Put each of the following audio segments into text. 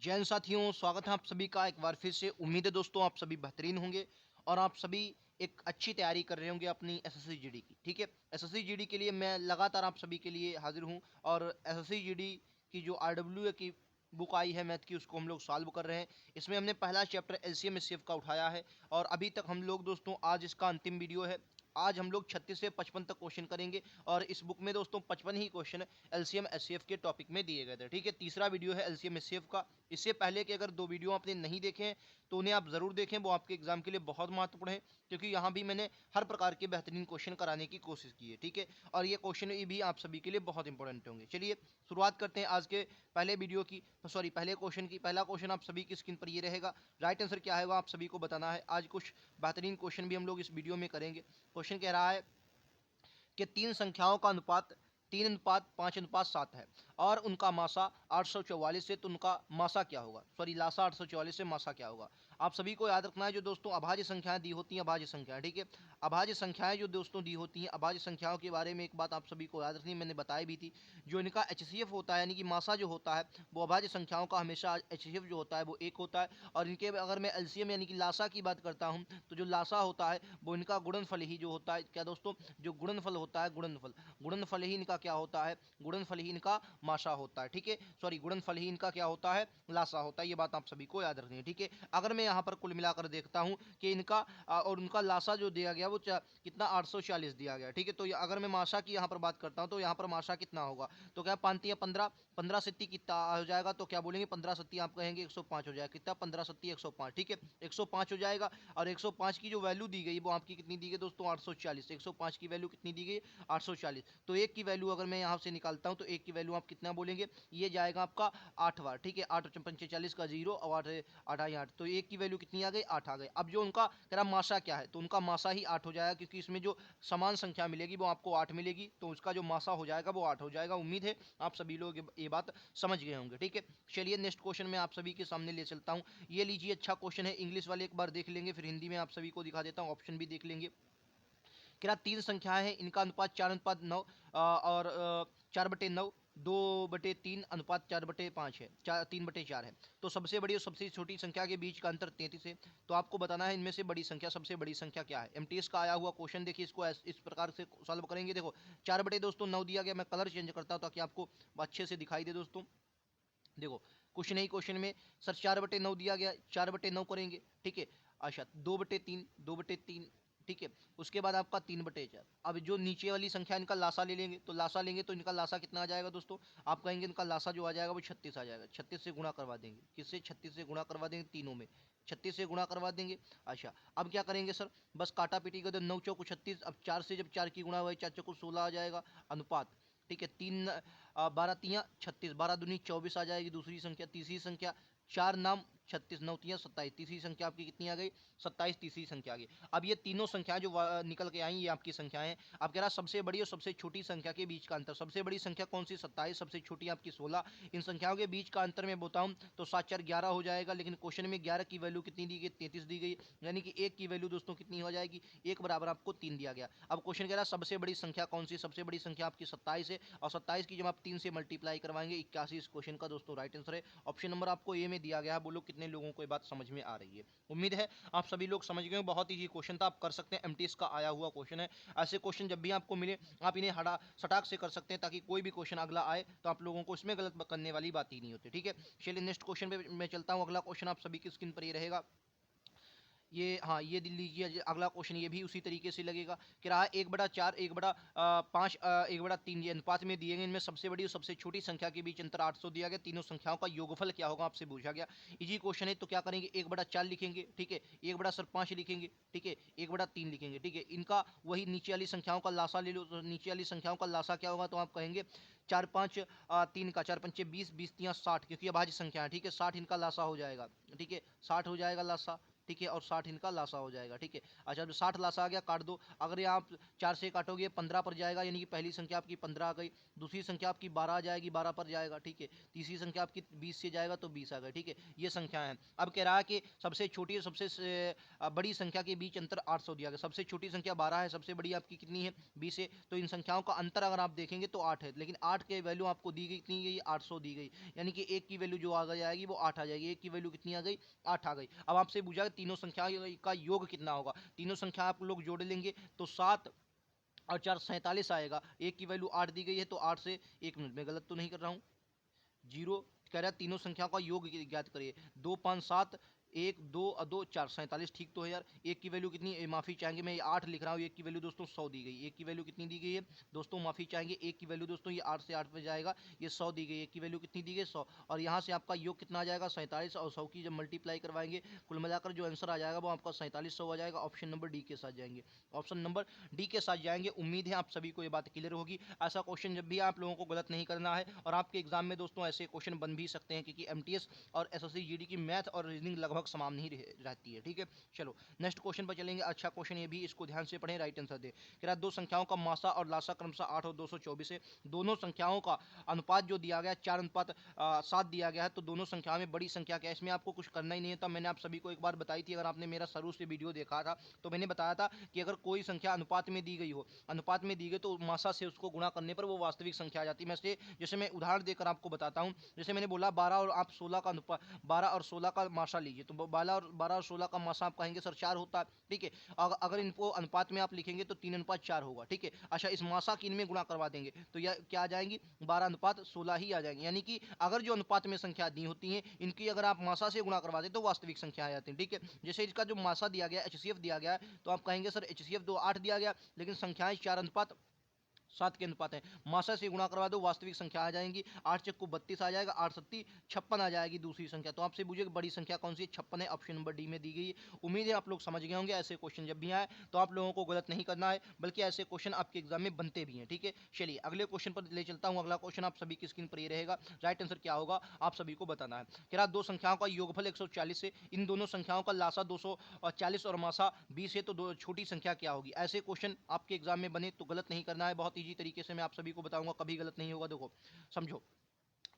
जैन साथियों, स्वागत है आप सभी का एक बार फिर से। उम्मीद है दोस्तों आप सभी बेहतरीन होंगे और आप सभी एक अच्छी तैयारी कर रहे होंगे अपनी एसएससी जीडी की। ठीक है, एसएससी जीडी के लिए मैं लगातार आप सभी के लिए हाजिर हूं और एसएससी जीडी की जो आरडब्ल्यूए की बुक आई है मैथ की, उसको हम लोग सॉल्व कर रहे हैं। इसमें हमने पहला चैप्टर एलसीएम एचसीएफ का उठाया है और अभी तक हम लोग दोस्तों, आज इसका अंतिम वीडियो है। आज हम लोग 36 से 55 तक क्वेश्चन करेंगे और इस बुक में दोस्तों 55 ही क्वेश्चन एलसीएम एचसीएफ के टॉपिक में दिए गए थे। ठीक है, तीसरा वीडियो है एलसीएम एचसीएफ का। इससे पहले के अगर दो वीडियो आपने नहीं देखे हैं तो उन्हें आप जरूर देखें, वो आपके एग्जाम के लिए बहुत महत्वपूर्ण है, क्योंकि यहाँ भी मैंने हर प्रकार के बेहतरीन क्वेश्चन कराने की कोशिश की है। ठीक है, और ये क्वेश्चन भी आप सभी के लिए बहुत इंपॉर्टेंट होंगे। चलिए शुरुआत करते हैं आज के पहले वीडियो की, सॉरी पहले क्वेश्चन की। पहला क्वेश्चन आप सभी की स्क्रीन पर ये रहेगा। राइट आंसर क्या है आप सभी को बताना है। आज कुछ बेहतरीन क्वेश्चन भी हम लोग इस वीडियो में करेंगे। क्वेश्चन कह रहा है कि तीन संख्याओं का अनुपात 3:5:7 है और उनका मासा 844 है, तो उनका मासा क्या होगा, सॉरी लासा 844 से मासा क्या होगा। आप सभी को याद रखना है, जो दोस्तों अभाज्य संख्याएं दी होती हैं, अभाज्य संख्याएं, ठीक है, अभाज्य संख्याएं जो दोस्तों दी होती हैं, अभाज्य संख्याओं के बारे में एक बात आप सभी को याद रखनी है, मैंने बताई भी थी। जो इनका एचसीएफ होता है, यानी कि मासा जो होता है, वो अभाज्य संख्याओं का हमेशा एचसीएफ जो होता है वो 1 होता है। और इनके अगर मैं एलसीएम यानी कि लासा की बात करता हूँ, तो जो लासा होता है वो इनका गुणनफल ही जो होता है। क्या दोस्तों, जो गुणनफल होता है, गुणनफल ही इनका क्या होता है, गुणनफल ही इनका मासा होता है। ठीक है, सॉरी गुणनफल ही इनका क्या होता है, लासा होता है। ये बात आप सभी को याद रखनी है। ठीक है, अगर मैं यहाँ पर कुल मिलाकर देखता हूँ कि इनका और उनका लासा जो दिया गया वो कितना 840 दिया गया। ठीक है, तो अगर मैं मासा की यहाँ पर बात करता हूँ तो यहाँ पर मासा कितना होगा, तो क्या 5 या 15, 15 सत्ती कितना हो जाएगा, तो क्या बोलेंगे 15 सत्ती आप कहेंगे 105 हो जाएगा। कितना, 15 सत्ती 105। ठीक है, 105 हो जाएगा। और 105 की जो वैल्यू दी गई वो आपकी कितनी दी गई दोस्तों, 840। 105 की वैल्यू कितनी दी गई, 840। तो एक की वैल्यू अगर मैं यहाँ से निकालता हूँ तो एक की वैल्यू आप कितना बोलेंगे, ये जाएगा आपका 8 बार। ठीक है, 8 पंचे 40 का 0 और 8 आई 8, तो एक की वैल्यू कितनी आ गई, 8 आ गई। अब जो उनका कह रहा मासा क्या है, तो उनका मासा ही 8 हो जाएगा, क्योंकि इसमें जो समान संख्या मिलेगी वो आपको 8 मिलेगी, तो उसका जो मासा हो जाएगा वो 8 हो जाएगा। उम्मीद है आप सभी लोग ये बात समझ गए होंगे। ठीक है, चलिए नेक्स्ट क्वेश्चन मैं आप सभी के सामने ले चलता हूँ। ये लीजिए, अच्छा क्वेश्चन है। इंग्लिश वाले एक बार देख लेंगे, फिर हिंदी में आप सभी को दिखा देता हूँ, ऑप्शन भी देख लेंगे। क्या तीन संख्याएं हैं, इनका अनुपात 4:9 और 4/9, 2/3 अनुपात 4/5 है, 3/4 है। तो सबसे बड़ी और सबसे छोटी संख्या के बीच का अंतर 33 है। तो आपको बताना है इनमें से बड़ी संख्या, सबसे बड़ी संख्या क्या है। एमटीएस का आया हुआ क्वेश्चन देखिए, इसको इस प्रकार से सॉल्व करेंगे। देखो 4/9 दिया गया, मैं कलर चेंज करता हूँ ताकि आपको अच्छे से दिखाई दे दोस्तों। देखो क्वेश्चन ही क्वेश्चन में सर 4/9 दिया गया, 4/9 करेंगे। ठीक है, अच्छा 2/3, 2/3, ठीक है, उसके बाद आपका 3/4। अब जो नीचे वाली संख्या इनका लासा ले लेंगे, तो लासा लेंगे तो इनका लासा कितना आ जाएगा दोस्तों, आप कहेंगे इनका लासा जो आ जाएगा वो 36 आ जाएगा। 36 से गुणा करवा देंगे, किससे, 36 से गुणा करवा देंगे, तीनों में 36 से गुणा करवा देंगे। अच्छा अब क्या करेंगे सर, बस काटा पीटी कर दो, 9 चौको 36। अब 4 से जब 4 की गुणा हुआ, 4 चौको 16 आ जाएगा अनुपात। ठीक है, 12×3 = 36, 12×2 = 24 आ जाएगी दूसरी संख्या। तीसरी संख्या 4 नाम 36, 9×3 = 27, तीसरी संख्या आपकी कितनी आ गई, 27, तीसरी संख्या आ गई। अब ये तीनों संख्याएं जो निकल के आई, ये आपकी संख्याएं हैं। अब कह रहा सबसे बड़ी और सबसे छोटी संख्या के बीच का अंतर। सबसे बड़ी संख्या कौन सी, 27, सबसे छोटी आपकी 16। इन संख्याओं के बीच का अंतर मैं बताऊं तो 7 4 11 हो जाएगा, लेकिन क्वेश्चन में 11 की वैल्यू कितनी दी गई, 33 दी गई, यानी कि एक की वैल्यू दोस्तों कितनी हो जाएगी, एक बराबर आपको 3 दिया गया। अब क्वेश्चन कह रहा सबसे बड़ी संख्या कौन सी, सबसे बड़ी संख्या आपकी 27 है, और 27 की जब आप 3 से मल्टीप्लाई करवाएंगे 81 इस क्वेश्चन का दोस्तों राइट आंसर है। ऑप्शन नंबर आपको ए में दिया गया है। बोलो कितने लोगों को ये बात समझ में आ रही है। उम्मीद है आप सभी लोग समझ गए। बहुत ही क्वेश्चन था, आप कर सकते हैं, एमटीएस का आया हुआ क्वेश्चन है। ऐसे क्वेश्चन जब भी आपको मिले आप इन्हें हटा सटाक से कर सकते हैं, ताकि कोई भी क्वेश्चन अगला आए तो आप लोगों को इसमें गलत करने वाली बात ही नहीं होती। ठीक है, चलिए नेक्स्ट क्वेश्चन पे मैं चलता हूँ। अगला क्वेश्चन आप सभी की स्क्रीन पर ये रहेगा। ये हाँ, ये लीजिए अगला क्वेश्चन, ये भी उसी तरीके से लगेगा कि रहा 1/4, 1/5, 1/3 ये अनुपात में दिए गए। इनमें सबसे बड़ी और सबसे छोटी संख्या के बीच अंतर 800 दिया गया। तीनों संख्याओं का योगफल क्या होगा आपसे पूछा गया। इजी क्वेश्चन है, तो क्या करेंगे, 1/4 लिखेंगे। ठीक है, 1/5 लिखेंगे। ठीक है, 1/3 लिखेंगे। ठीक है, इनका वही नीचे वाली संख्याओं का लासा ले लो, तो नीचे वाली संख्याओं का लासा क्या होगा, तो आप कहेंगे 4 5 3 का 4 पंचे 20, 20 3 60, क्योंकि अभाज्य संख्या है। ठीक है, 60 इनका लासा हो जाएगा। ठीक है, 60 हो जाएगा लासा। ठीक है, और 60 इनका लासा हो जाएगा। ठीक है, अच्छा, जब 60 लासा आ गया काट दो। अगर यहाँ आप 4 से काटोगे 15 पर जाएगा, यानी कि पहली संख्या आपकी 15 आ गई, दूसरी संख्या आपकी 12 आ जाएगी, 12 पर जाएगा। ठीक है, तीसरी संख्या आपकी 20 से जाएगा तो 20 आ गई। ठीक है, ये संख्या है। अब कह रहा है कि सबसे छोटी और सबसे बड़ी संख्या के बीच अंतर 800 दिया गया। सबसे छोटी संख्या 12 है, सबसे बड़ी आपकी कितनी है, 20 है। तो इन संख्याओं का अंतर अगर आप देखेंगे तो 8 है, लेकिन 8 के वैल्यू आपको दी गई कितनी गई, 800 दी गई, यानी कि एक की वैल्यू जो आ जाएगी वो 8 आ जाएगी। एक की वैल्यू कितनी आ गई, 8 आ गई। अब आपसे पूछा तीनों संख्या का योग कितना होगा। तीनों संख्या आप लोग जोड़ लेंगे तो 7 और 4 47 आएगा। एक की वैल्यू 8 दी गई है तो 8 से, एक मिनट में गलत तो नहीं कर रहा हूँ, जीरो, कह रहा है तीनों संख्याओं का योग ज्ञात करिए। 2 5 7, 1 2 और 2 4 47, ठीक तो है यार। एक की वैल्यू कितनी, माफी चाहेंगे मैं 8 लिख रहा हूँ, एक की वैल्यू दोस्तों 100 दी गई। एक की वैल्यू कितनी दी गई है दोस्तों, माफी चाहेंगे, एक की वैल्यू दोस्तों ये 8 से 8 पे जाएगा, ये 100 दी गई। एक की वैल्यू कितनी दी गई, 100, और यहाँ से आपका योग कितना आ जाएगा 47, और 100 की जब मल्टीप्लाई करवाएंगे कुल मिलाकर जो आंसर आ जाएगा वो आपका 4700 आ जाएगा। ऑप्शन नंबर डी के साथ जाएंगे, ऑप्शन नंबर डी के साथ जाएंगे। उम्मीद है आप सभी को ये बात क्लियर होगी। ऐसा क्वेश्चन जब भी आप लोगों को गलत नहीं करना है, और आपके एग्जाम में दोस्तों ऐसे क्वेश्चन बन भी सकते हैं, क्योंकि एमटीएस और एसएससी जीडी की मैथ और रीजनिंग लगभग समान ही रहती है। ठीक है, चलो नेक्स्ट क्वेश्चन पर चलेंगे। अच्छा क्वेश्चन ये भी, इसको ध्यान से पढ़ें, राइट आंसर दे। कह रहा दो संख्याओं का मासा और लासा क्रमशः 8 और 224 है। दोनों संख्याओं का अनुपात जो दिया गया 4:7 दिया गया है, तो दोनों संख्याओं में बड़ी संख्या क्या है, इसमें आपको कुछ करना ही नहीं था। मैंने आप सभी को एक बार बताई थी, अगर आपने मेरा शुरू से वीडियो देखा था तो मैंने बताया था कि अगर कोई संख्या अनुपात में दी गई हो, अनुपात में दी गई तो मासा से उसको गुणा करने पर वो वास्तविक संख्या आ जाती है। मैं से जैसे मैं उदाहरण देकर आपको बताता हूँ, जैसे मैंने बोला 12 और आप 16 का अनुपात, 12 और 16 का मासा लीजिए, तो 12 और 16 का मासा आप कहेंगे सर 4 होता है। ठीक है, अगर इनको अनुपात में आप लिखेंगे तो 3:4 होगा। ठीक है, अच्छा, इस मासा की इनमें गुणा करवा देंगे तो यह क्या आ जाएंगी, 12:16 ही आ जाएंगे। यानी कि अगर जो अनुपात में संख्या दी होती है इनकी अगर आप मासा से गुणा करवा दें तो वास्तविक संख्या आ जाती है। ठीक है, जैसे इसका जो मासा दिया गया एचसीएफ दिया गया है, तो आप कहेंगे सर एचसीएफ 2:8 दिया गया, लेकिन संख्याएं 4:7 के अनुपात है, मासा से गुणा करवा दो वास्तविक संख्या आ जाएंगी। 8 चक्कू 32 आ जाएगा, 8 सत्ती 56 आ जाएगी दूसरी संख्या। तो आपसे पूछे बड़ी संख्या कौन सी है, 56 है, ऑप्शन नंबर डी में दी गई है। उम्मीद है आप लोग समझ गए होंगे। ऐसे क्वेश्चन जब भी आए तो आप लोगों को गलत नहीं करना है, बल्कि ऐसे क्वेश्चन आपके एग्जाम में बनते भी हैं। ठीक है, चलिए अगले क्वेश्चन पर ले चलता हूँ। अगला क्वेश्चन आप सभी की स्क्रीन पर ये रहेगा, राइट आंसर क्या होगा आप सभी को बताना है। कह रहा दो संख्याओं का योगफल 140 है, इन दोनों संख्याओं का लासा 240 और मासा 20 है, तो दो छोटी संख्या क्या होगी। ऐसे क्वेश्चन आपके एग्जाम में बने तो गलत नहीं करना है, बहुत ईजी तरीके से मैं आप सभी को बताऊंगा, कभी गलत नहीं होगा। देखो समझो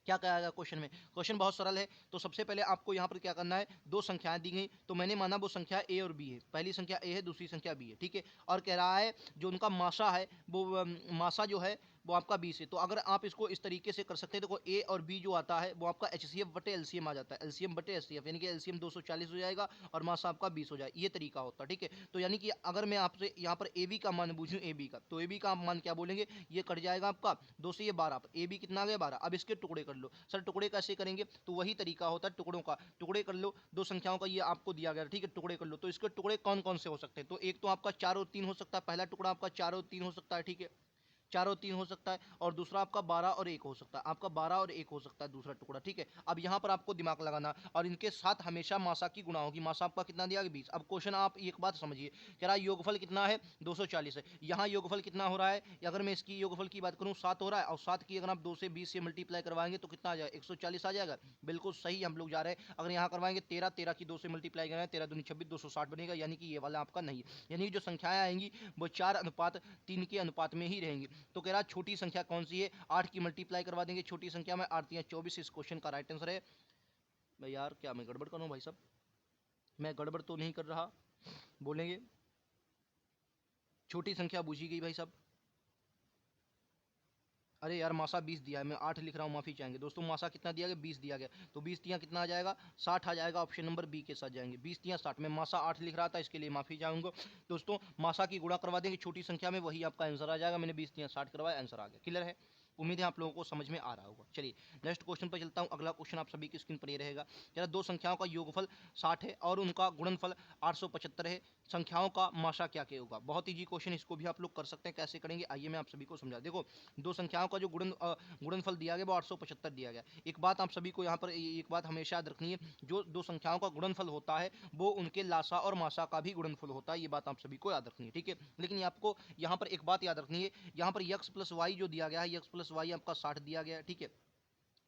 क्या कहा गया क्वेश्चन में। क्वेश्चन बहुत सरल है। तो सबसे पहले आपको यहाँ पर क्या करना है, दो संख्याएं दी गई, तो मैंने माना वो संख्या ए और बी है। पहली संख्या ए है, दूसरी संख्या बी है। ठीक है, और कह रहा है जो उनका मासा है वो मासा जो है वो आपका 20 है। तो अगर आप इसको इस तरीके से कर सकते हैं, देखो ए और बी जो आता है वो आपका एचसीएफ बटे एलसीएम आ जाता है, एलसीएम बटे एचसीएफ, यानी कि एलसीएम 240 हो जाएगा और मासा आपका 20 हो जाएगा। ये तरीका होता है। ठीक है, तो यानी कि अगर मैं आपसे यहाँ पर ए बी का मान पूछूं, ए बी का, तो ए बी का आप मान क्या बोलेंगे, ये कट जाएगा आपका 2 से ये 12, ए बी कितना आ गया 12। अब इसके टुकड़े कर लो। सर टुकड़े कैसे करेंगे, तो वही तरीका होता है टुकड़ों का, टुकड़े कर लो दो संख्याओं का, ये आपको दिया गया। ठीक है, टुकड़े कर लो। तो इसके टुकड़े कौन कौन से हो सकते हैं, तो एक तो आपका 4 और 3 हो सकता है, पहला टुकड़ा आपका 4 और 3 हो सकता है। ठीक है, 4 और 3 हो सकता है, और दूसरा आपका 12 और 1 हो सकता है, आपका 12 और 1 हो सकता है दूसरा टुकड़ा। ठीक है, अब यहाँ पर आपको दिमाग लगाना, और इनके साथ हमेशा मासा की गुणा होगी। मासा आपका कितना दिया गया 20। अब क्वेश्चन आप एक बात समझिए, कह रहा है योगफल कितना है 240 है, यहाँ योगफल कितना हो रहा है, अगर मैं इसकी योगफल की बात करूँ 7 हो रहा है, और 7 की अगर आप 2 से 20 से मल्टीप्लाई करवाएंगे तो कितना आ जाएगा 140 आ जाएगा। बिल्कुल सही हम लोग जा रहे हैं। अगर यहाँ करवाएंगे 13, 13 की 2 से मल्टीप्लाई कराएं, 13 दूनी 26, 260 बनेगा, यानी कि ये वाला आपका नहीं है। यानी जो संख्याएं आएंगी वो 4:3 के अनुपात में ही रहेंगी। तो कह रहा छोटी संख्या कौन सी है, 8 की मल्टीप्लाई करवा देंगे छोटी संख्या में, 8 3 24, इस क्वेश्चन का राइट आंसर है। मैं यार क्या मैं गड़बड़ कर रहा हूँ भाई साहब, मैं गड़बड़ तो नहीं कर रहा, बोलेंगे छोटी संख्या बूझी गई भाई साहब। अरे यार मासा 20 दिया है, मैं 8 लिख रहा हूँ, माफी चाहेंगे दोस्तों। मासा कितना दिया गया 20 दिया गया, तो 20 तियाँ कितना आ जाएगा 60 आ जाएगा, ऑप्शन नंबर बी के साथ जाएंगे। 20 तियाँ 60, मैं मासा 8 लिख रहा था, इसके लिए माफी चाहूंगा दोस्तों। मासा की गुणा करवा देंगे छोटी संख्या में, वही आपका आंसर आ जाएगा। मैंने 20 तियाँ 60 करवाया, आंसर आ गया। क्लियर है, उम्मीद है आप लोगों को समझ में आ रहा होगा। चलिए नेक्स्ट क्वेश्चन पर चलता हूँ। अगला क्वेश्चन आप सभी की स्क्रीन पर ये रहेगा, यार दो संख्याओं का योगफल 60 है और उनका गुणनफल 875 है, संख्याओं का मासा क्या क्या होगा। बहुत ईजी क्वेश्चन, इसको भी आप लोग कर सकते हैं। कैसे करेंगे आइए मैं आप सभी को समझा। देखो दो संख्याओं का जो गुणनफल दिया गया वो 875 दिया गया। एक बात आप सभी को यहाँ पर एक बात हमेशा याद रखनी है, जो दो संख्याओं का गुणनफल होता है वो उनके लासा और मासा का भी गुणनफल होता है, ये बात आप सभी को याद रखनी है। ठीक है, लेकिन आपको यहाँ पर एक बात याद रखनी है, यहाँ पर यक्स प्लस वाई जो दिया गया है, यक्स प्लस वाई आपका 60 दिया गया है। ठीक है,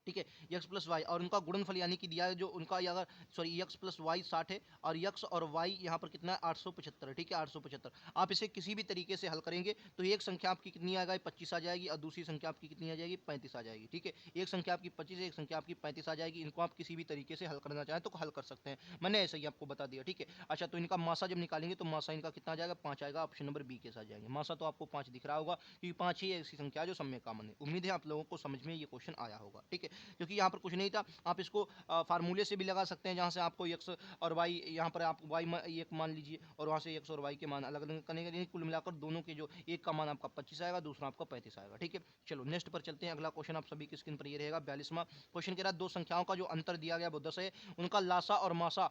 ठीक है, x प्लस वाई और उनका गुणनफल यानी कि दिया है जो उनका, अगर सॉरी x प्लस वाई 60 है और x और y यहाँ पर कितना है 875 है, ठीक है 875। आप इसे किसी भी तरीके से हल करेंगे तो एक संख्या आपकी कितनी आ गई 25 आ जाएगी और दूसरी संख्या आपकी कितनी आ जाएगी 35 आ जाएगी, ठीक है। एक संख्या आपकी 25 है, एक संख्या आपकी 35 आ जाएगी। इनको आप किसी भी तरीके से हल करना चाहें तो हल कर सकते हैं, मैंने ऐसे ही आपको बता दिया, ठीक है। अच्छा, तो इनका मासा जब निकालेंगे तो मासा इनका कितना आ जाएगा 5 आएगा, ऑप्शन नंबर बी के साथ जाएंगे। मासा तो आपको 5 दिख रहा होगा क्योंकि 5 ही ऐसी संख्या जो सब में कॉमन है। उम्मीद है आप लोगों को समझ में ये क्वेश्चन आया होगा, ठीक है। क्योंकि यहाँ पर कुछ नहीं था, आप इसको फार्मूले से भी लगा सकते हैं जहाँ से आपको एक्स और वाई, यहाँ पर आप वाई एक मान लीजिए और वहाँ से एक्स और वाई के मान अलग अलग करने के लिए कुल मिलाकर दोनों के जो एक का मान आपका 25 आएगा, दूसरा आपका 35 आएगा, ठीक है। चलो नेक्स्ट पर चलते हैं। अगला क्वेश्चन आप सभी की स्क्रीन पर ये रहेगा 42वां क्वेश्चन। कह रहा है दो संख्याओं का जो अंतर दिया गया वो 10 है, उनका लासा और मासा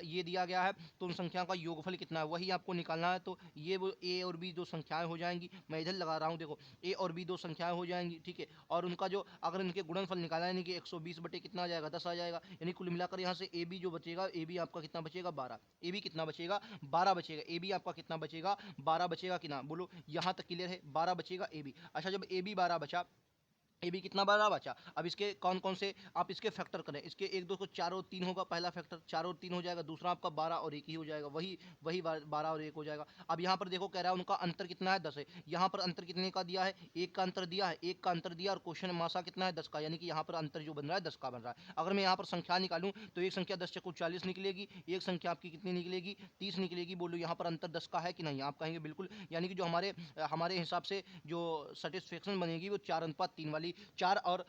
ये दिया गया है, तो उन संख्याओं का योगफल कितना है वही आपको निकालना है। तो ये वो ए और बी दो संख्याएं हो जाएंगी, मैं इधर लगा रहा हूँ, देखो ए और बी दो संख्याएं हो जाएंगी, ठीक है। और उनका जो अगर इनके गुणनफल निकाला यानी कि 120 बटे कितना आ जाएगा 10 आ जाएगा, यानी कुल मिलाकर यहाँ से ए बी जो बचेगा, ए बी आपका कितना बचेगा 12, ए बी कितना बचेगा 12 बचेगा, ए बी आपका कितना बचेगा 12 बचेगा कि ना, बोलो यहाँ तक क्लियर है, 12 बचेगा ए बी। अच्छा, जब ए बी 12 बचा, ए बी कितना बड़ा बचा, अब इसके कौन कौन से आप इसके फैक्टर करें, इसके एक दो को 4 और 3 होगा, पहला फैक्टर 4 और 3 हो जाएगा, दूसरा आपका 12 और 1 ही हो जाएगा, वही वही 12 और 1 हो जाएगा। अब यहाँ पर देखो कह रहा है उनका अंतर कितना है 10 है, यहाँ पर अंतर कितने का दिया है, एक का अंतर दिया है, एक का अंतर दिया और क्वेश्चन मासा कितना है 10 का, यानी कि यहाँ पर अंतर जो बन रहा है 10 का बन रहा है। अगर मैं यहाँ पर संख्या निकालूँ तो एक संख्या 10 चक्कू 40 निकलेगी, एक संख्या आपकी कितनी निकलेगी 30 निकलेगी। बोलो यहाँ पर अंतर 10 का है कि नहीं, आप कहेंगे बिल्कुल, यानी कि जो हमारे हमारे हिसाब से जो सेटिस्फेक्शन बनेगी वो 4:3 वाली, 4 और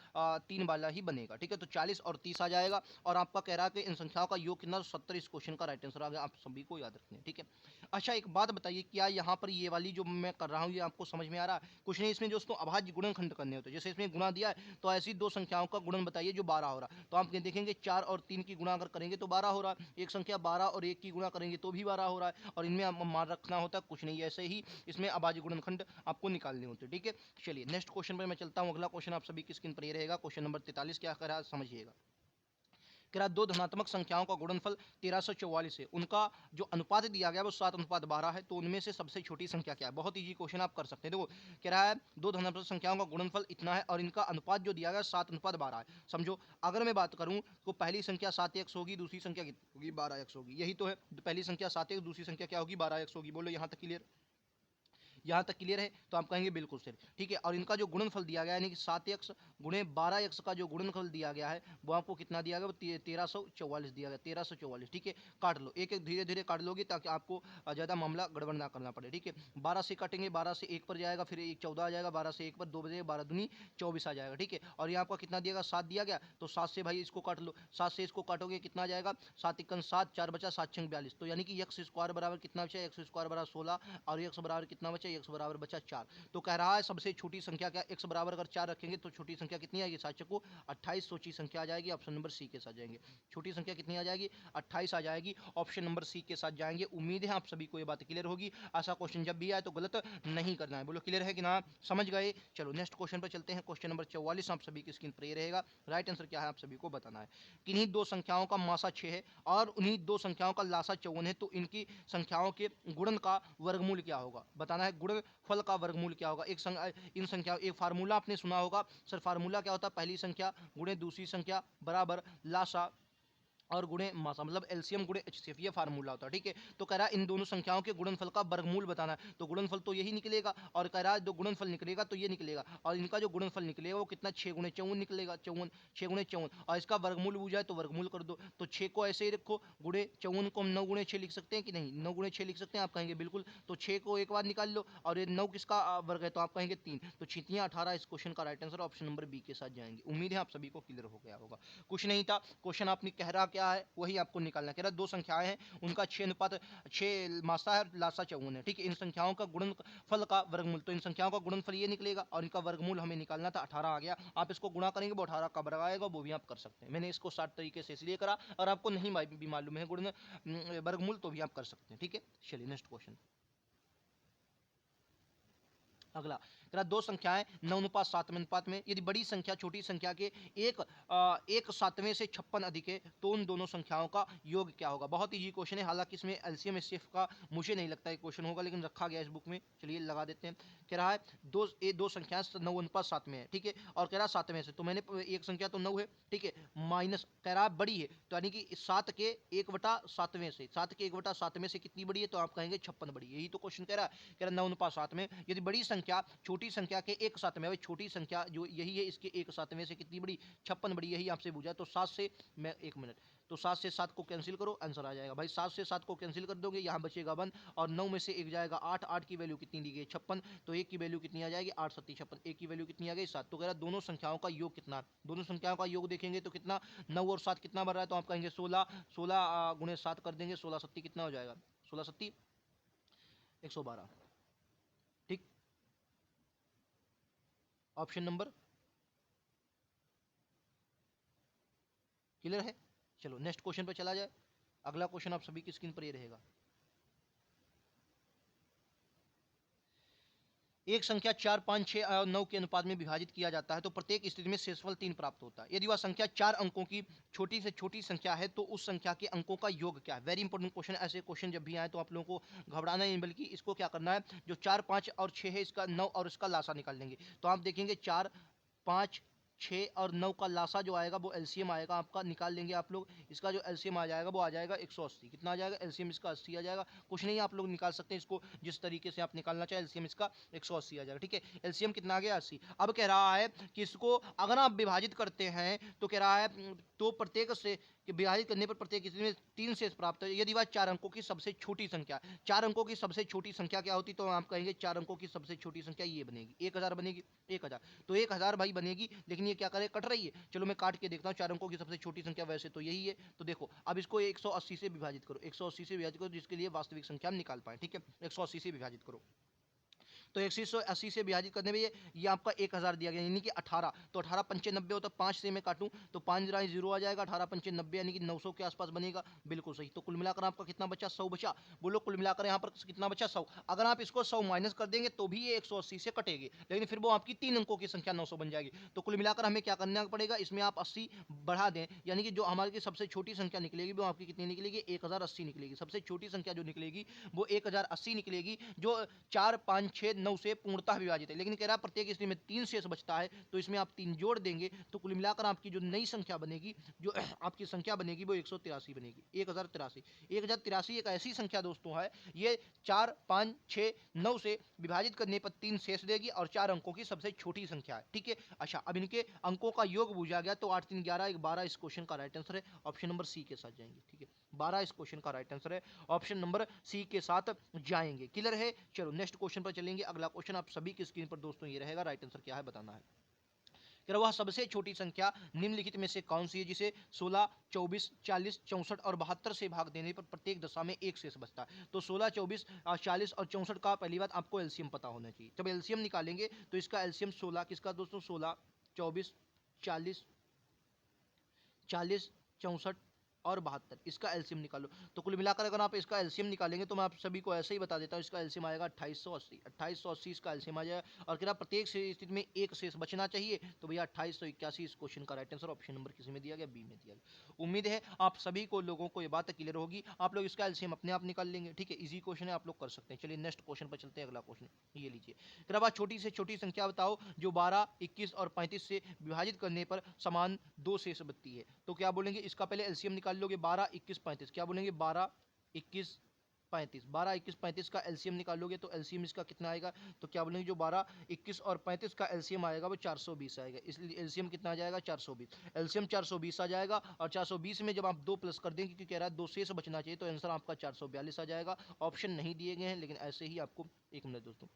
3 वाला ही बनेगा, ठीक है। तो 40 और 30 आ जाएगा और आपका कह रहा है कि इन संख्याओं का योग कितना 70, इस क्वेश्चन का राइट आंसर आ गया, आप सभी को याद रखना है, ठीक है। अच्छा, एक बात बताइए, क्या यहाँ पर ये वाली जो मैं कर रहा हूँ ये आपको समझ में आ रहा है? कुछ नहीं, इसमें दोस्तों अभाज्य गुणनखंड करने होते हैं, जैसे इसमें गुणा दिया है तो ऐसी दो संख्याओं का गुणन बताइए जो 12 हो रहा है, तो आप देखेंगे 4 और 3 की गुणा अगर करेंगे तो 12 हो रहा है, एक संख्या 12 और 1 की गुणा करेंगे तो भी 12 हो रहा है, और इनमें मान रखना होता है कुछ नहीं, ऐसे ही इसमें अभाज्य गुणनखंड आपको निकालने होते हैं, ठीक है। चलिए नेक्स्ट क्वेश्चन पर मैं चलता हूँ। अगला क्वेश्चन आप सभी की स्क्रीन पर ये रहेगा, क्वेश्चन नंबर 43 क्या कर रहा है समझिएगा। कह रहा दो धनात्मक संख्याओं का गुणनफल 1344 है, उनका जो अनुपात दिया गया वो 7:12 है, तो उनमें से सबसे छोटी संख्या क्या है। बहुत इजी क्वेश्चन आप कर सकते हैं। देखो कह रहा है दो धनात्मक संख्याओं का गुणनफल इतना है और इनका अनुपात जो दिया गया 7:12 है। समझो, अगर मैं बात करूं तो पहली संख्या 7x होगी, दूसरी संख्या कितनी होगी 12x होगी, यही तो है। पहली संख्या 7x, दूसरी संख्या क्या होगी 12x होगी। बोलो यहाँ तक क्लियर, यहाँ तक क्लियर है, तो आप कहेंगे बिल्कुल सर, ठीक है। और इनका जो गुणनफल दिया गया है यानी कि 7x गुणे 12x का जो गुणनफल दिया गया है वो आपको कितना दिया गया, वो 1344 दिया गया, 1344, ठीक है। काट लो, एक एक धीरे धीरे काट लोगे ताकि आपको ज़्यादा मामला गड़बड़ ना करना पड़े, ठीक है। 12 से काटेंगे, 12 से 1 पर जाएगा, फिर 1 14 आ जाएगा, 12 से 1 पर 2 बजे 12 दूनी 24 आ जाएगा, ठीक है। और यहाँ आपका कितना दिया गया 7 दिया गया, तो 7 से भाई इसको काट लो, 7 से इसको काटोगे कितना आ जाएगा 7 1 7, 4 बचा 7 6 42, तो यानी कि एक्स स्क्वायर बराबर कितना बचा, एक्स स्क्वायर बराबर 16 और एक्स बराबर कितना बचा, एक्स बराबर बचा 4। तो कह रहा है सबसे छोटी संख्या क्या, x बराबर अगर 4 रखेंगे तो छोटी संख्या कितनी आएगी 7 चक्कू 28, सोची संख्या आ जाएगी, ऑप्शन नंबर सी के साथ जाएंगे। छोटी संख्या कितनी आ जाएगी 28 आ जाएगी, ऑप्शन नंबर सी के साथ जाएंगे। उम्मीद है आप सभी को ये बात क्लियर होगी, ऐसा क्वेश्चन जब भी आए तो गलत नहीं करना है। बोलो क्लियर है कि ना, समझ गए। चलो नेक्स्ट क्वेश्चन पर चलते हैं, क्वेश्चन नंबर 44 आप सभी की स्क्रीन पर ये रहेगा। राइट आंसर क्या है आप सभी को बताना है। किन्हीं दो संख्याओं का मासा 6 है और उन्हीं दो संख्याओं का लासा 54 है, तो इनकी संख्याओं के गुणन का वर्गमूल क्या होगा, बताना है। गुणनफल का वर्गमूल क्या होगा। इन संख्या एक फार्मूला आपने सुना होगा सर, फार्मूला क्या होता है, पहली संख्या गुणे दूसरी संख्या बराबर लासा और गुणे मासा, मतलब एलसीएम गुणे एचसीएफ, ये फार्मूला होता है, ठीक है। तो कह रहा है इन दोनों संख्याओं के गुणनफल का वर्गमूल बताना है, तो गुणनफल तो यही निकलेगा, और कह रहा है जो गुणनफल निकलेगा तो ये निकलेगा, और इनका जो गुणनफल निकलेगा वो कितना 6 गुणे 54 निकलेगा, 54 6 गुणे 54, और इसका वर्गमूल पूछा है तो वर्गमूल कर दो। तो 6 को ऐसे ही रखो, गुणे 54 को हम 9 गुणे 6 लिख सकते हैं कि नहीं, 9 गुणे 6 लिख सकते हैं, आप कहेंगे बिल्कुल। तो 6 को एक बार निकाल लो, और ये 9 किसका वर्ग है, तो आप कहेंगे 3, तो 6 18, इस क्वेश्चन का right answer option number B के साथ जाएंगे। उम्मीद है आप सभी को क्लियर हो गया होगा। कुछ नहीं था, क्वेश्चन आपने कह रहा क्या है वही आपको निकालना। कह रहा दो संख्याएं हैं, उनका 6 मासा है, लासा 54 है, ठीक है। इन संख्याओं का गुणनफल का वर्गमूल, तो इन संख्याओं का गुणनफल ये निकलेगा और इनका वर्गमूल हमें निकालना था, 18 आ गया। आप इसको गुणा करेंगे वो 18 का वर्ग आएगा, वो भी आप कर सकते हैं। मैंने इसको 60 तरीके से इसलिए करा, और आपको नहीं भी मालूम है गुण वर्गमूल तो भी आप कर सकते हैं, ठीक है। चलिए नेक्स्ट क्वेश्चन। अगला कह रहा दो संख्याएं 9:7 में अनुपात में, यदि बड़ी संख्या छोटी संख्या के एक सातवें से 56 अधिक है तो उन दोनों संख्याओं का योग क्या होगा। बहुत इजी क्वेश्चन है, हालांकि इसमें एलसीएम एचसीएफ का मुझे नहीं लगता है क्वेश्चन होगा, लेकिन रखा गया इस बुक में, चलिए लगा देते हैं। कह रहा है दो संख्याएं 9:7 में है, ठीक है, और कह रहा है सातवें से, तो मैंने एक संख्या तो 9 है, ठीक है, माइनस कह रहा है बड़ी है, तो यानी कि 7 के 1/7 से, 7 के 1/7 में से कितनी बड़ी है, तो आप कहेंगे 56 बड़ी, यही तो क्वेश्चन कह रहा है। कह रहा 9:7 में यदि बड़ी संख्या छोटी संख्या के एक सातवें, छोटी संख्या जो यही है इसके एक सातवें से कितनी बड़ी, 56 बड़ी, यही आपसे पूछा। तो 7 से मैं 1 मिनट, तो 7 से 7 को कैंसिल करो, आंसर आ जाएगा भाई। 7 से 7 को कैंसिल कर दोगे, यहाँ बचेगा 1 और 9 में से 1 जाएगा 8, 8 की वैल्यू कितनी दी गई 56, तो 1 की वैल्यू कितनी आ जाएगी 8 7 56, 1 की वैल्यू कितनी आ गई 7। तो कह रहा दोनों संख्याओं का योग कितना, दोनों संख्याओं का योग देखेंगे तो कितना 9 और 7 कितना बन रहा है, तो आप कहेंगे 16, 16 गुणे 7 कर देंगे, 16 7 कितना हो जाएगा, 16 7 112, ठीक, ऑप्शन नंबर क्लियर है। चलो नेक्स्ट क्वेश्चन पर चला जाए। अगला क्वेश्चन आप सभी की स्क्रीन पर ये रहेगा। एक संख्या 4 5 6 और 9 के अनुपात में विभाजित किया जाता है तो प्रत्येक स्थिति में शेषफल 3 प्राप्त होता है। यदि वह संख्या 4 अंकों की छोटी से छोटी संख्या है तो उस संख्या के अंकों का योग क्या है। Very important question. ऐसे क्वेश्चन जब भी आए तो आप लोगों को घबराना नहीं, बल्कि इसको क्या करना है, जो 4 5 और 6 है इसका 9 और इसका लासा निकाल लेंगे। तो आप देखेंगे 4 5 6 और 9 का लासा जो आएगा वो एलसीएम आएगा आपका, निकाल लेंगे आप लोग। इसका जो एलसीएम आ जाएगा वो आ जाएगा 180। कितना आ जाएगा एलसीएम इसका 80 आ जाएगा। कुछ नहीं, आप लोग निकाल सकते हैं इसको जिस तरीके से आप निकालना चाहे, एलसीएम इसका 180 आ जाएगा, ठीक है। एलसीएम कितना आ गया 80। अब कह रहा है कि इसको अगर आप विभाजित करते हैं तो कह रहा है तो प्रत्येक से कि विभाजित करने पर प्रत्येक स्थिति में 3 शेष प्राप्त है। यदि वह 4 अंकों की सबसे छोटी संख्या, 4 अंकों की सबसे छोटी संख्या क्या होती, तो आप कहेंगे 4 अंकों की सबसे छोटी संख्या ये बनेगी 1000 बनेगी, 1000। तो 1000 भाई बनेगी, लेकिन ये क्या करे कट रही है। चलो मैं काट के देखता हूँ 4 अंकों की सबसे छोटी संख्या, वैसे तो यही है। तो देखो अब इसको 180 से विभाजित करो, 180 से विभाजित करो जिसके लिए वास्तविक संख्या हम निकाल पाए, ठीक है। 180 से विभाजित करो, तो 180 से विभाजित करने में ये आपका 1000 दिया गया, यानी कि 18। तो 18 पंचे 90 होता है, 5 से मैं काटूं तो 5 जरा 0 आ जाएगा, 18 पंचे 90 यानी कि 900 के आसपास बनेगा। बिल्कुल सही। तो कुल मिलाकर आपका कितना बचा 100 बचा। बोलो कुल मिलाकर यहाँ पर कितना बचा 100। अगर आप इसको 100 माइनस कर देंगे तो भी ये 180 से कटेगी, लेकिन फिर वो आपकी 3 अंकों की संख्या 900 बन जाएगी। तो कुल मिलाकर हमें क्या करना पड़ेगा, इसमें आप 80 बढ़ा दें, यानी कि जो हमारी सबसे छोटी संख्या निकलेगी वो आपकी कितनी निकलेगी 1080 निकलेगी। सबसे छोटी संख्या जो निकलेगी वो 1080 निकलेगी, जो 4 5 6 9 से पूर्णतः विभाजित है। लेकिन कह रहा प्रत्येक स्थिति में 3 शेष बचता है, तो इसमें आप 3 जोड़ देंगे तो कुल मिलाकर आपकी जो नई संख्या बनेगी, जो आपकी संख्या बनेगी वो 183 बनेगी, 1083। 1083 एक ऐसी संख्या दोस्तों है, ये 4 5 6 9 से विभाजित करने पर 3 शेष देगी और 4 अंकों की सबसे छोटी संख्या है, ठीक है। अच्छा, अब इनके अंकों का योग पूछा गया तो 8 3 11 1 12 इस क्वेश्चन का राइट आंसर है। ऑप्शन नंबर सी के साथ जाएंगे, ठीक है। 12 इस क्वेश्चन का राइट आंसर है, ऑप्शन नंबर सी के साथ जाएंगे। क्लियर है। चलो नेक्स्ट क्वेश्चन पर चलेंगे। अगला क्वेश्चन आप सभी की स्क्रीन पर दोस्तों ये रहेगा, राइट आंसर क्या है बताना है। कि वह सबसे छोटी संख्या निम्नलिखित में से कौन सी है जिसे 16 24 40 64 और 72 से भाग देने पर प्रत्येक दशा में एक शेष बचता है। तो 16 24 40 और 64 का पहली बात आपको एलसीएम पता होना चाहिए। जब एलसीएम निकालेंगे तो इसका एलसीएम 16 किसका दोस्तों, 16 24 40 40 64 और 72, इसका एलसीएम निकालो। तो कुल मिलाकर अगर आप इसका एलसीएम निकालेंगे तो मैं आप सभी को ऐसे ही बता देता हूँ, इसका एलसीएम आएगा 2880। 2880 इसका एलसीएम आ जाएगा। और क्या प्रत्येक स्थिति में एक शेष बचना चाहिए, तो भैया 2881 इस क्वेश्चन का राइट आंसर ऑप्शन नंबर किसी में दिया गया, बी में दिया गया। उम्मीद है आप सभी को लोगों को ये बात क्लियर होगी। आप लोग इसका एलसीएम अपने आप निकाल लेंगे, ठीक है। इजी क्वेश्चन है, आप लोग कर सकते हैं। चलिए नेक्स्ट क्वेश्चन पर चलते हैं। अगला क्वेश्चन ये लीजिए। फिर अब छोटी से छोटी संख्या बताओ जो 12 21 और 35 से विभाजित करने पर समान 2 शेष बचती है। तो क्या बोलेंगे, इसका पहले एलसीएम निकाल लोगे, 12 21 35। क्या बोलेंगे 12 21 35, 12 21 35 का एलसीएम निकालोगे तो एलसीएम इसका कितना आएगा, तो क्या बोलेंगे जो 12 21 और 35 का एलसीएम आएगा वो 420 आएगा। इसलिए एलसीएम कितना आ जाएगा 420। एलसीएम 420 आ जाएगा और 420 में जब आप 2 प्लस कर देंगे क्योंकि कह रहा है 2 शेष बचना चाहिए, तो आंसर आपका 442 आ जाएगा। ऑप्शन नहीं दिए गए हैं, लेकिन ऐसे ही आपको, एक मिनट दोस्तों,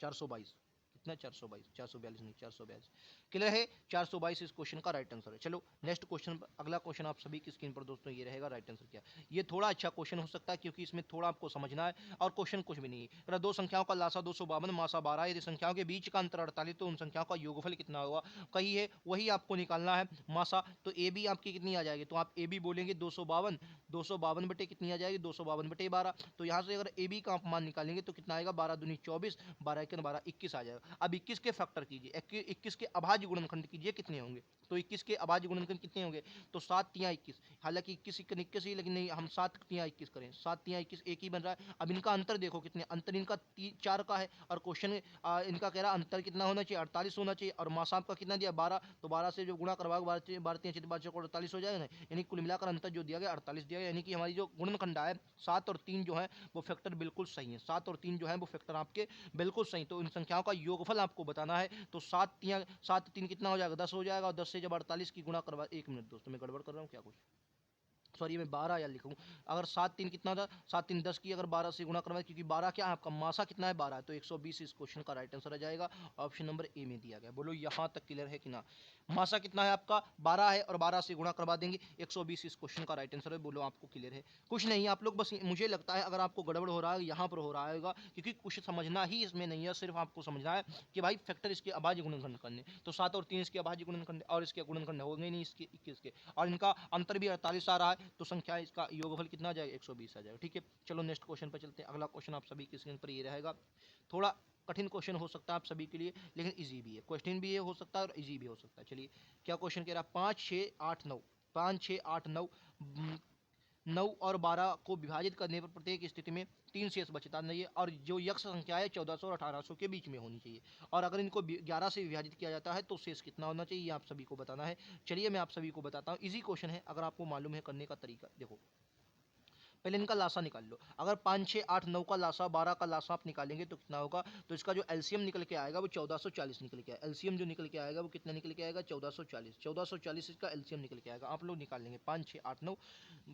422 कितना 422, 442 नहीं 442। क्लियर है। 422 इस क्वेश्चन का राइट आंसर है। चलो नेक्स्ट क्वेश्चन, अगला क्वेश्चन आप सभी की स्क्रीन पर दोस्तों ये रहेगा, राइट आंसर क्या। ये थोड़ा अच्छा क्वेश्चन हो सकता है क्योंकि इसमें थोड़ा आपको समझना है और क्वेश्चन कुछ भी नहीं है। दो संख्याओं का लासा 252 मासा 12, यदि संख्याओं के बीच का अंतर 48 तो उन संख्याओं का योगफल कितना होगा कही है, वही आपको निकालना है मासा। तो ए बी आपकी कितनी आ जाएगी, तो आप ए बी बोलेंगे 252, 252 बटे कितनी आ जाएगी 252 बटे 12। तो यहाँ से अगर ए बी का आप मान निकालेंगे तो कितना आएगा 12 दूनी 24, 12 1 12 21 आ जाएगा। अब 21 के फैक्टर कीजिए, 21 के अभाज्य गुणनखंड कीजिए, कितने होंगे? तो 21 के अभाज्य गुणनखंड कितने होंगे? तो 7 तिया 21, हालांकि 21 21 ही, लेकिन नहीं, हम 7 तिया 21 करें, 7 तिया 21 एक ही बन रहा है। अब इनका अंतर देखो, कितने अंतर इनका 4 का है, और क्वेश्चन इनका कह रहा है अंतर कितना होना चाहिए? 48 होना चाहिए, और मास आपका कितना दिया? 12, तो 12 से जो गुणा करवाओ, 12 को 48 हो जाएगा ना, यानी कुल मिलाकर अंतर जो दिया गया 48 दिया गया, यानी कि हमारी जो गुणनखंड है 7 और 3 जो है वो फैक्टर बिल्कुल सही है, 7 और 3 जो है वो फैक्टर आपके बिल्कुल सही। तो इन संख्याओं का योगफल आपको बताना है, तो 7 3 कितना हो जाएगा? 10 हो जाएगा, और 10 से जब 48 की गुणा करवा, 1 मिनट दोस्तों मैं गड़बड़ कर रहा हूँ क्या कुछ, सॉरी मैं 12 या लिखूँ, अगर 7 3 कितना था? 7 3 10 की अगर 12 से गुणा करवाए, क्योंकि 12 क्या है आपका मासा कितना है? 12 है, तो 120 इस क्वेश्चन का राइट आंसर आ जाएगा। ऑप्शन नंबर ए में दिया गया। बोलो यहाँ तक क्लियर है कि ना? मासा कितना है आपका? 12 है, और 12 से गुणा करवा देंगे, 120 इस क्वेश्चन का राइट आंसर है। बोलो आपको क्लियर है? कुछ नहीं, आप लोग बस, मुझे लगता है अगर आपको गड़बड़ हो रहा है यहाँ पर हो रहा होगा, क्योंकि कुछ समझना ही इसमें नहीं है, सिर्फ आपको समझना है कि भाई फैक्टर इसके अभाज्य गुणनखंड करने, तो 7 और 3 इसके अभाज्य गुणनखंड, और इसके गुणनखंड होंगे नहीं इसके 21 के, और इनका अंतर भी 48 आ रहा है, तो संख्या इसका योगफल कितना आ जाएगा? 120 आ जाएगा। ठीक है, चलो नेक्स्ट क्वेश्चन पर चलते हैं। अगला क्वेश्चन आप सभी की स्क्रीन पर ये रहेगा, थोड़ा कठिन क्वेश्चन हो सकता है आप सभी के लिए, लेकिन इजी भी है, क्वेश्चन भी ये हो सकता है और इजी भी हो सकता है। चलिए क्या क्वेश्चन कह रहा है? 5 6 8 9, 5 6 8 9, 9 और 12 को विभाजित करने पर प्रत्येक स्थिति में 3 शेष बचता नहीं है, और जो यक्ष संख्या है 1400 और 1800 के बीच में होनी चाहिए, और अगर इनको 11 से विभाजित किया जाता है तो शेष कितना होना चाहिए, ये आप सभी को बताना है। चलिए मैं आप सभी को बताता हूँ, इजी क्वेश्चन है, अगर आपको मालूम है करने का तरीका। देखो पहले इनका लासा निकाल लो, अगर 5 6 8 9 का लासा, 12 का लासा आप निकालेंगे तो कितना होगा? तो इसका जो एलसीएम निकल के आएगा वो 1440 निकल के आएगा, एलसीएम जो निकल के आएगा वो कितना निकल के आएगा? 1440, 1440 इसका एलसीएम निकल के आएगा। आप लोग निकाल लेंगे 5 6 8 9,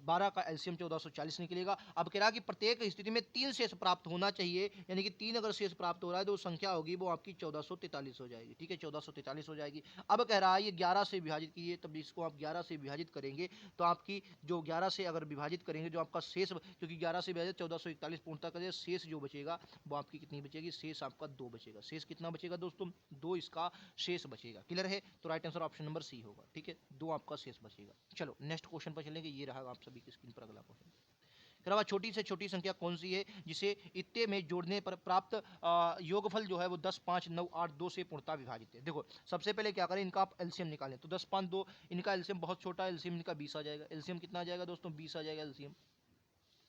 12 का एलसीएम 1440 निकलेगा। अब कह रहा कि प्रत्येक स्थिति में 3 शेष प्राप्त होना चाहिए, यानी कि 3 अगर शेष प्राप्त हो रहा है तो संख्या होगी वो आपकी 1443 हो जाएगी। ठीक है, 1443 हो जाएगी। अब कह रहा है ये 11 से विभाजित कीजिए, तब इसको आप 11 से विभाजित करेंगे तो आपकी जो 11 से अगर विभाजित करेंगे, जो आपका शेष, क्योंकि 11 से विभाजित 1441 पूर्णतः करें, शेष जो बचेगा वो आपकी कितनी बचेगी? शेष आपका 2 बचेगा। शेष कितना बचेगा दोस्तों? 2 इसका शेष बचेगा। क्लियर है? तो right answer option number C होगा। ठीक है, 2 आपका शेष बचेगा। चलो नेक्स्ट क्वेश्चन पर चलेंगे, ये रहा आप सभी की स्क्रीन पर अगला क्वेश्चन। करवा छोटी से छोटी संख्या कौन सी है जिसे इत्ते में जोड़ने पर प्राप्त योगफल जो है वो 10 5 9 8 2 से पूर्णतः विभाजित है। देखो सबसे पहले क्या करें, इनका आप एलसीएम निकालें, तो 10 5 2, इनका एलसीएम बहुत छोटा है, एलसीएम इनका 20 आ जाएगा। एलसीएम कितना आ जाएगा दोस्तों? 20 आ जाएगा एलसीएम।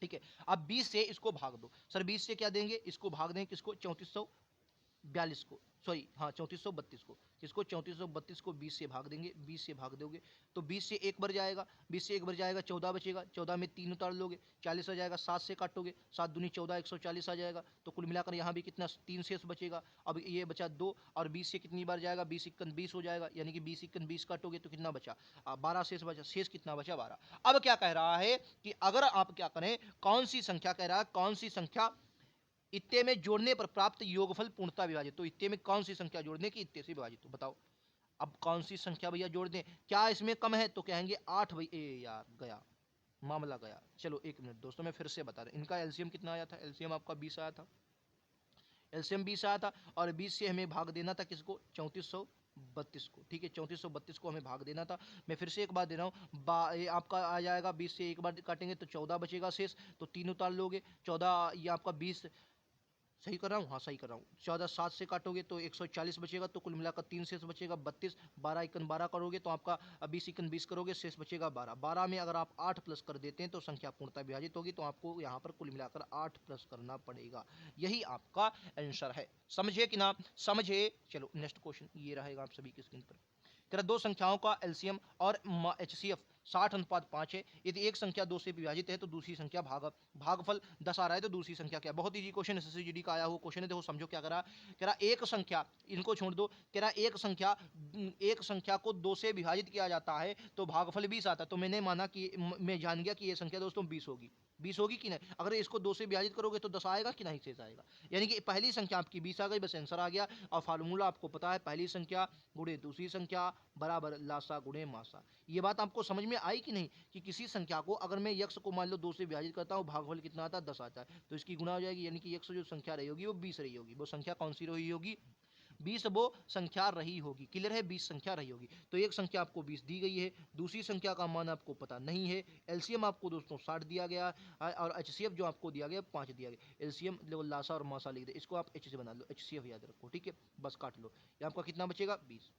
ठीक है, अब 20 से इसको भाग दो। सर 20 से क्या देंगे? इसको भाग दें किसको? 3442 को, सॉरी हाँ 3432 को, किसको? 3432 को 20 से भाग देंगे, 20 से भाग दोगे तो 20 से एक बार जाएगा, 20 से एक बार जाएगा 14 बचेगा, 14 में 3 उतार लोगे 40 आ जाएगा, 7 से काटोगे 7 दूनी 14, 140 आ जाएगा। तो कुल मिलाकर यहाँ भी कितना? 3 शेष बचेगा। अब ये बचा 2, और 20 से कितनी बार जाएगा? 20 इक्कन 20 हो जाएगा, यानी कि 20 इक्कन 20 काटोगे तो कितना बचा? 12 शेष बचा। शेष कितना बचा? 12। अब क्या कह रहा है कि अगर आप क्या करें, कौन सी संख्या कह रहा है, कौन सी संख्या इत्ते में जोड़ने पर प्राप्त योगफल पूर्णता विभाजित, तो इत्ते में कौन सी संख्या जोड़ दें कि इत्ते से विभाजित हो? बताओ अब कौन सी संख्या भैया जोड़ दें? क्या इसमें कम है? तो कहेंगे 8 भाई, ए यार गया, मामला गया। चलो 1 मिनट दोस्तों मैं फिर से बता रहा हूं, इनका एलसीएम कितना आया था? एलसीएम आपका 20 आया था, एलसीएम 20 आया था, और 20 से हमें भाग देना था किसको? 3432 को। ठीक है, 3432 को हमें भाग देना था। मैं फिर से एक बात दे रहा हूँ, ये आपका आ जाएगा 20 से एक बार काटेंगे तो 14 बचेगा शेष, तो 3 उतार लोगे, 14 ये आपका 20, सही कर रहा हूँ? हाँ सही कर रहा हूँ। 14 7 से काटोगे तो 140 बचेगा, तो कुल मिलाकर 3 शेष बचेगा 32, 12 इक्कन 12 करोगे तो आपका 20 इक्कन 20 करोगे, शेष बचेगा 12। 12 में अगर आप 8 प्लस कर देते हैं तो संख्या पूर्णतः विभाजित होगी, तो आपको यहाँ पर कुल मिलाकर 8 प्लस करना पड़ेगा। यही आपका आंसर है। समझे कि ना समझे? चलो नेक्स्ट क्वेश्चन ये रहेगा आप सभी की स्क्रीन पर। तेरा दो संख्याओं का एलसीएम और एचसीएफ 60:5 है। यदि एक संख्या 2 से विभाजित है तो दूसरी संख्या भागफल 10 आ रहा है तो दूसरी संख्या क्या? बहुत इजी क्वेश्चन, एसएससीजीडी का आया हुआ क्वेश्चन है। देखो समझो क्या करा, कह रहा एक संख्या, इनको छोड़ दो, कह रहा एक संख्या को 2 से विभाजित किया जाता है तो भागफल 20 आता है। तो मैंने माना कि मैं जान गया कि ये संख्या दोस्तों 20 होगी। 20 होगी कि नहीं? अगर इसको 2 से विभाजित करोगे तो 10 आएगा कि नहीं? शेष आएगा, यानी कि पहली संख्या आपकी 20 आ गई, बस आंसर आ गया। और फार्मूला आपको पता है, पहली संख्या गुणे दूसरी संख्या बराबर लासा गुणे मासा। ये बात आपको समझ में आई कि नहीं, कि किसी संख्या को अगर मैं यक्ष को मान लो 2 से विभाजित करता हूँ, भागफल कितना आता है? 10 आता है, तो इसकी गुणा हो जाएगी, यानी कि यक्ष जो संख्या रही होगी वो 20 रही होगी। वो संख्या कौन सी रही होगी? 20 वो संख्या रही होगी। क्लियर है, 20 संख्या रही होगी। तो एक संख्या आपको 20 दी गई है, दूसरी संख्या का मान आपको पता नहीं है, एलसीएम आपको दोस्तों 60 दिया गया और एचसीएफ जो आपको दिया गया 5 दिया गया। एलसीएम लासा और मासा लिख दे, इसको आप एच से बना लो, एचसीएफ याद रखो, ठीक है। बस काट लो, ये आपका कितना बचेगा 20।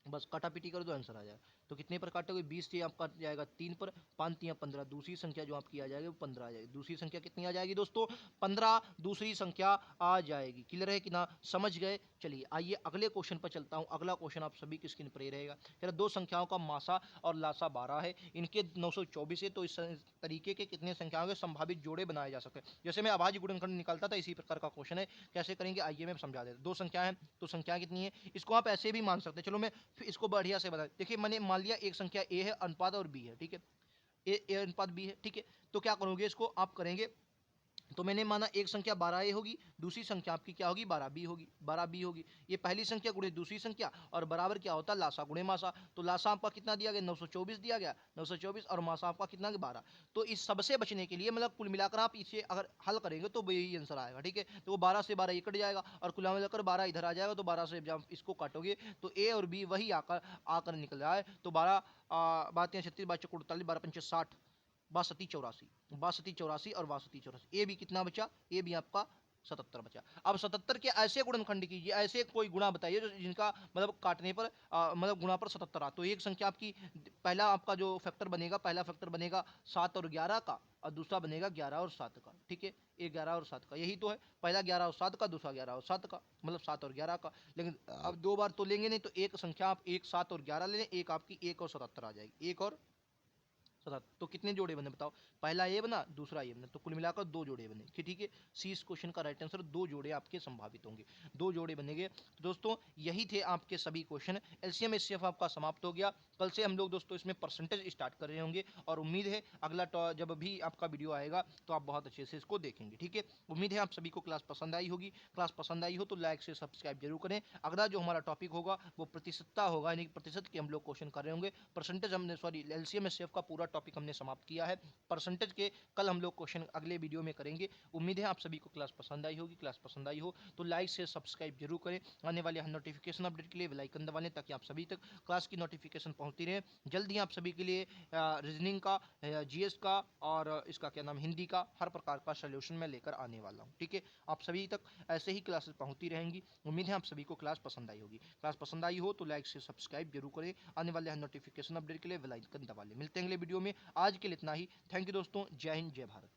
बस काटा पीटी कर दो, आंसर आ जाएगा। तो कितने पर काटोगे, 20 से आपका जाएगा 3 पर, 5 या 15, दूसरी संख्या जो आपकी आ जाएगी वो 15 आ जाएगी। दूसरी संख्या कितनी आ जाएगी दोस्तों, 15 दूसरी संख्या आ जाएगी। क्लियर है कि ना, समझ गए। चलिए आइए अगले क्वेश्चन पर चलता हूँ। अगला क्वेश्चन आप सभी की स्क्रीन पर ही रहेगा। कह दो संख्याओं का मासा और लासा 12 है, इनके 924 है, तो इस तरीके के कितने संख्याओं के संभावित जोड़े बनाए जा सकते हैं। जैसे मैं अभाज्य गुणनखंड निकालता था, इसी प्रकार का क्वेश्चन है। कैसे करेंगे आइए मैं समझा देता। दो संख्या है, तो संख्या कितनी है, इसको आप ऐसे भी मान सकते हैं। चलो मैं फिर इसको बढ़िया से बता, देखिए मैंने मान लिया एक संख्या ए है, अनुपात और बी है, ठीक है। ए अनुपात बी है, ठीक है। तो क्या करोगे, इसको आप करेंगे, तो मैंने माना एक संख्या 12 ए होगी, दूसरी संख्या आपकी क्या होगी 12 बी होगी, 12 बी होगी। ये पहली संख्या गुणे दूसरी संख्या, और बराबर क्या होता है लासा गुणे मासा। तो लासा आपका कितना दिया गया 924 दिया गया, 924, और मासा आपका कितना 12। तो इस सबसे बचने के लिए मतलब कुल मिलाकर आप इसे अगर हल करेंगे तो यही आंसर आएगा, ठीक है। तो वो 12 से 12 ये कट जाएगा, और कुल मिलाकर 12 इधर आ जाएगा। तो 12 से जब इसको काटोगे तो ए और बी वही आकर आकर निकल रहा है। तो 12 12 36 12 48 12 पंचे 60, 62 84, 82 84 और 82 84। ए भी कितना बचा, ए भी आपका 77 बचा। अब 77 के ऐसे गुणनखंड कीजिए, ऐसे कोई गुणा बताइए जो जिनका मतलब काटने पर मतलब गुणा पर 77 आ। तो एक संख्या आपकी, पहला आपका जो फैक्टर बनेगा, पहला फैक्टर बनेगा 7 और 11 का, और दूसरा बनेगा 11 और 7 का, ठीक है। एक 11 और 7 का, यही तो है। पहला 11 और 7 का, दूसरा 11 और 7 का, मतलब 7 और 11 का। लेकिन अब दो बार तो लेंगे नहीं, तो एक संख्या आप एक 7 और 11 ले लें, एक आपकी 1 और 77 आ जाएगी, 1 और 7। तो कितने जोड़े बने बताओ, पहला ये बना, दूसरा ये बना, तो कुल मिलाकर 2 जोड़े बने, ठीक है। सी इस क्वेश्चन का राइट आंसर, 2 जोड़े आपके संभावित होंगे, 2 जोड़े बनेंगे। तो दोस्तों यही थे आपके सभी क्वेश्चन। एलसीएम एचसीएफ आपका समाप्त हो गया। कल से हम लोग दोस्तों इसमें परसेंटेज स्टार्ट कर रहे होंगे, और उम्मीद है अगला जब भी आपका वीडियो आएगा तो आप बहुत अच्छे से इसको देखेंगे, ठीक है। उम्मीद है आप सभी को क्लास पसंद आई होगी। क्लास पसंद आई हो तो लाइक से सब्सक्राइब जरूर करें। अगला जो हमारा टॉपिक होगा वो प्रतिशतता होगा, यानी प्रतिशत के हम लोग क्वेश्चन कर रहे होंगे। परसेंटेज हमने सॉरी एलसीएम एचसीएफ का पूरा टॉपिक हमने समाप्त किया है। परसेंटेज के कल हम लोग क्वेश्चन अगले वीडियो में करेंगे। उम्मीद है आप सभी को क्लास पसंद आई होगी। क्लास पसंद आई हो तो लाइक से सब्सक्राइब जरूर करें। आने वाले हर नोटिफिकेशन अपडेट के लिए बेल आइकन दबा लें, ताकि आप सभी तक क्लास की नोटिफिकेशन पहुंचती रहे। जल्द ही आप सभी के लिए रीजनिंग का, जीएस का, और इसका क्या नाम हिंदी का हर प्रकार का सोल्यूशन मैं लेकर आने वाला हूँ, ठीक है। आप सभी तक ऐसे ही क्लासेस पहुंचती रहेंगी। उम्मीद है आप सभी को क्लास पसंद आई होगी। क्लास पसंद आई हो तो लाइक से सब्सक्राइब जरूर करें। आने वाले हर नोटिफिकेशन अपडेट के लिए बेल आइकन दबा लें। मिलते हैं अगले वीडियो में। आज के लिए इतना ही। थैंक यू दोस्तों, जय हिंद जय भारत।